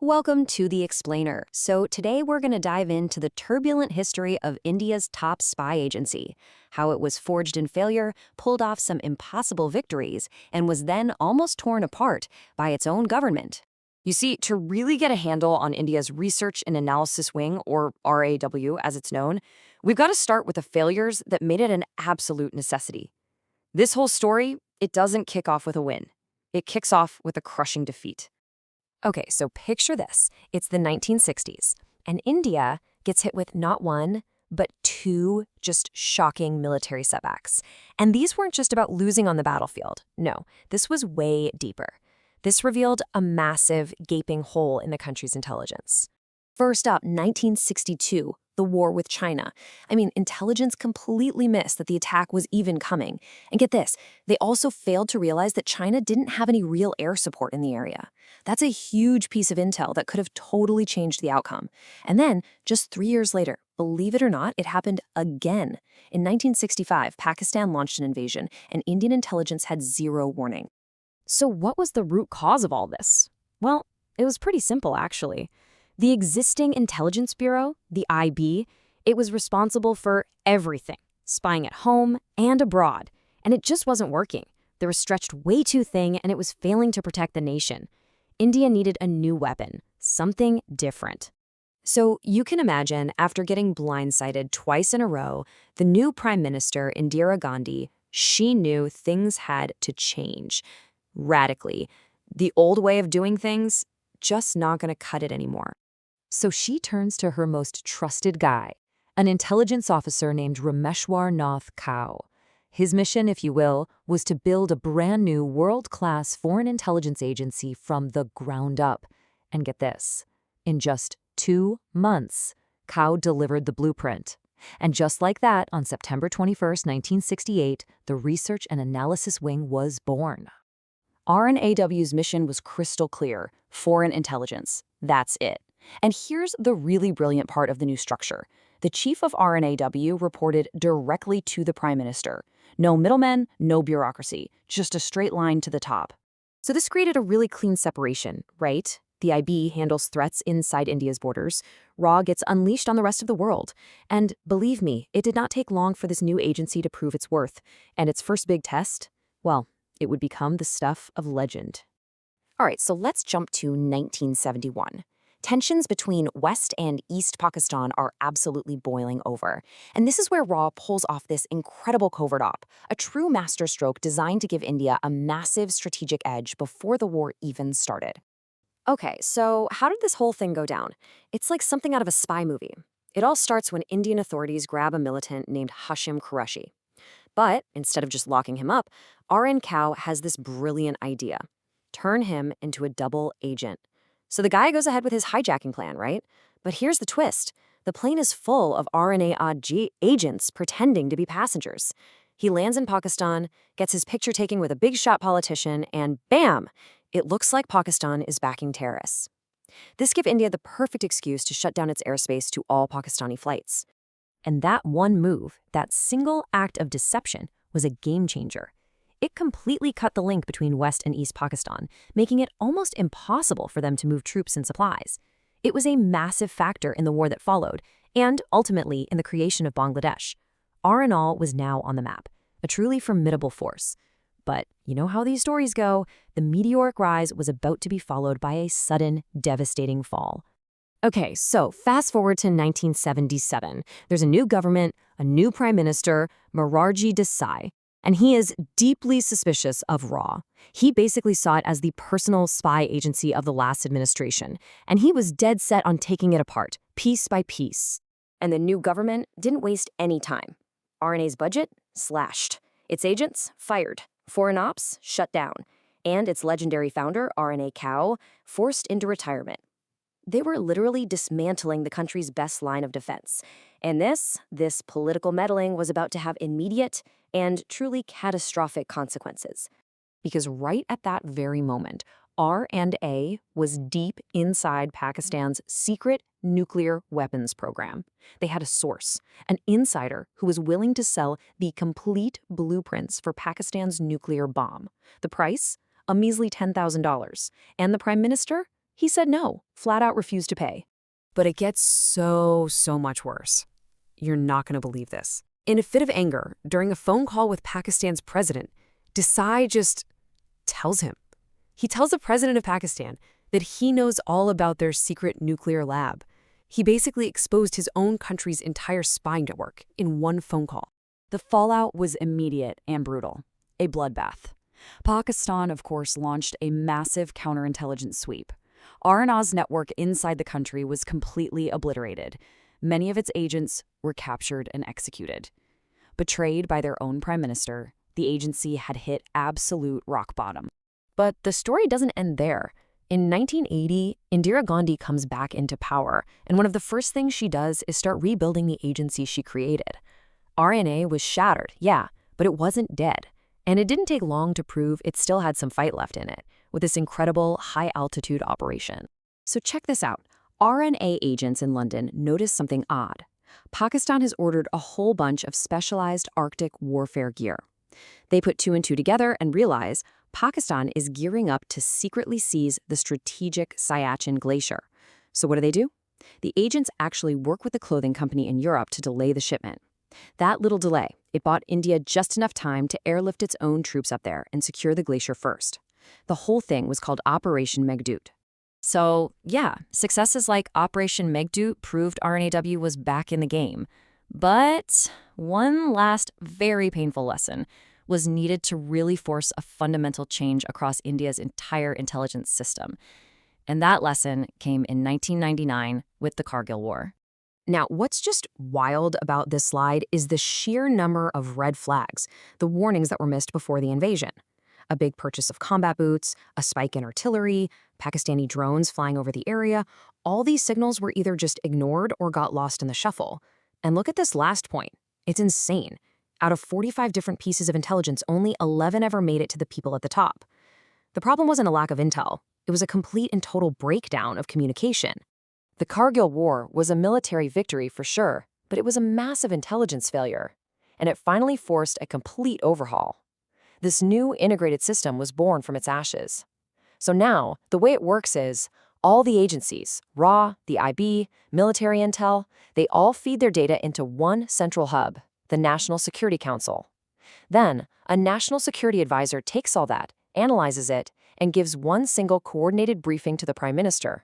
Welcome to The Explainer. So today we're going to dive into the turbulent history of India's top spy agency, how it was forged in failure, pulled off some impossible victories, and was then almost torn apart by its own government. You see, to really get a handle on India's Research and Analysis Wing, or RAW as it's known, we've got to start with the failures that made it an absolute necessity. This whole story, it doesn't kick off with a win. It kicks off with a crushing defeat. Okay, so picture this. It's the 1960s, and India gets hit with not one, but two just shocking military setbacks. And these weren't just about losing on the battlefield. No, this was way deeper. This revealed a massive, gaping hole in the country's intelligence. First up, 1962, the war with China. Intelligence completely missed that the attack was even coming. And get this, they also failed to realize that China didn't have any real air support in the area. That's a huge piece of intel that could have totally changed the outcome. And then, just 3 years later, believe it or not, it happened again. In 1965, Pakistan launched an invasion, and Indian intelligence had zero warning. So what was the root cause of all this? Well, it was pretty simple, actually. The existing intelligence bureau, the IB, it was responsible for everything, spying at home and abroad, and it just wasn't working. They were stretched way too thin, and it was failing to protect the nation. India needed a new weapon, something different. So you can imagine, after getting blindsided twice in a row, the new Prime Minister, Indira Gandhi, she knew things had to change radically. The old way of doing things, just not going to cut it anymore. So she turns to her most trusted guy, an intelligence officer named Rameshwar Nath Kao. His mission, if you will, was to build a brand new world-class foreign intelligence agency from the ground up. And get this, in just 2 months, Kao delivered the blueprint. And just like that, on September 21st, 1968, the Research and Analysis Wing was born. RNAW's mission was crystal clear: foreign intelligence. That's it. And here's the really brilliant part of the new structure. The chief of RNAW reported directly to the prime minister. No middlemen, no bureaucracy, just a straight line to the top. So this created a really clean separation, right? The IB handles threats inside India's borders. RAW gets unleashed on the rest of the world. And believe me, it did not take long for this new agency to prove its worth. And its first big test, well, it would become the stuff of legend. All right, so let's jump to 1971. Tensions between West and East Pakistan are absolutely boiling over. And this is where RAW pulls off this incredible covert op, a true masterstroke designed to give India a massive strategic edge before the war even started. Okay, so how did this whole thing go down? It's like something out of a spy movie. It all starts when Indian authorities grab a militant named Hashim Qureshi. But instead of just locking him up, RN Kao has this brilliant idea: turn him into a double agent. So the guy goes ahead with his hijacking plan, right? But here's the twist. The plane is full of RNA agents pretending to be passengers. He lands in Pakistan, gets his picture taken with a big shot politician, and bam! It looks like Pakistan is backing terrorists. This gave India the perfect excuse to shut down its airspace to all Pakistani flights. And that one move, that single act of deception, was a game changer. It completely cut the link between West and East Pakistan, making it almost impossible for them to move troops and supplies. It was a massive factor in the war that followed, and ultimately in the creation of Bangladesh. RNL was now on the map, a truly formidable force. But you know how these stories go. The meteoric rise was about to be followed by a sudden, devastating fall. Okay, so fast forward to 1977. There's a new government, a new prime minister, Morarji Desai. And he is deeply suspicious of RAW. He basically saw it as the personal spy agency of the last administration, and he was dead set on taking it apart, piece by piece. And the new government didn't waste any time. RNA's budget slashed. Its agents fired. Foreign ops shut down. And its legendary founder, RNA Kao, forced into retirement. They were literally dismantling the country's best line of defense. And this political meddling was about to have immediate and truly catastrophic consequences. Because right at that very moment, R&A was deep inside Pakistan's secret nuclear weapons program. They had a source, an insider who was willing to sell the complete blueprints for Pakistan's nuclear bomb. The price? A measly $10,000. And the prime minister? He said no, flat out refused to pay. But it gets so much worse. You're not going to believe this. In a fit of anger, during a phone call with Pakistan's president, Desai just tells him. He tells the president of Pakistan that he knows all about their secret nuclear lab. He basically exposed his own country's entire spying network in one phone call. The fallout was immediate and brutal. A bloodbath. Pakistan, of course, launched a massive counterintelligence sweep. RNA's network inside the country was completely obliterated. Many of its agents were captured and executed. Betrayed by their own prime minister, the agency had hit absolute rock bottom. But the story doesn't end there. In 1980, Indira Gandhi comes back into power, and one of the first things she does is start rebuilding the agency she created. RNA was shattered, yeah, but it wasn't dead. And it didn't take long to prove it still had some fight left in it, with this incredible high-altitude operation. So check this out. RNA agents in London noticed something odd. Pakistan has ordered a whole bunch of specialized Arctic warfare gear. They put two and two together and realize Pakistan is gearing up to secretly seize the strategic Siachen Glacier. So what do? The agents actually work with the clothing company in Europe to delay the shipment. That little delay, it bought India just enough time to airlift its own troops up there and secure the glacier first. The whole thing was called Operation Meghdoot. So, yeah, successes like Operation Meghdoot proved RNAW was back in the game. But one last very painful lesson was needed to really force a fundamental change across India's entire intelligence system. And that lesson came in 1999 with the Kargil War. Now, what's just wild about this slide is the sheer number of red flags, the warnings that were missed before the invasion. A big purchase of combat boots, a spike in artillery, Pakistani drones flying over the area. All these signals were either just ignored or got lost in the shuffle. And look at this last point. It's insane. Out of 45 different pieces of intelligence, only 11 ever made it to the people at the top. The problem wasn't a lack of intel. It was a complete and total breakdown of communication. The Kargil War was a military victory for sure, but it was a massive intelligence failure. And it finally forced a complete overhaul. This new integrated system was born from its ashes. So now, the way it works is, all the agencies, RAW, the IB, military intel, they all feed their data into one central hub, the National Security Council. Then, a national security advisor takes all that, analyzes it, and gives one single coordinated briefing to the Prime Minister.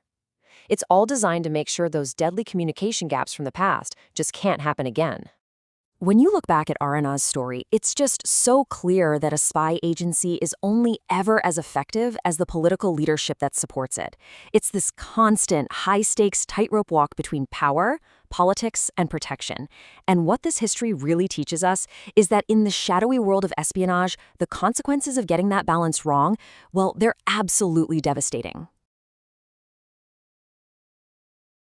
It's all designed to make sure those deadly communication gaps from the past just can't happen again. When you look back at RNA's story, it's just so clear that a spy agency is only ever as effective as the political leadership that supports it. It's this constant, high-stakes tightrope walk between power, politics, and protection. And what this history really teaches us is that in the shadowy world of espionage, the consequences of getting that balance wrong, well, they're absolutely devastating.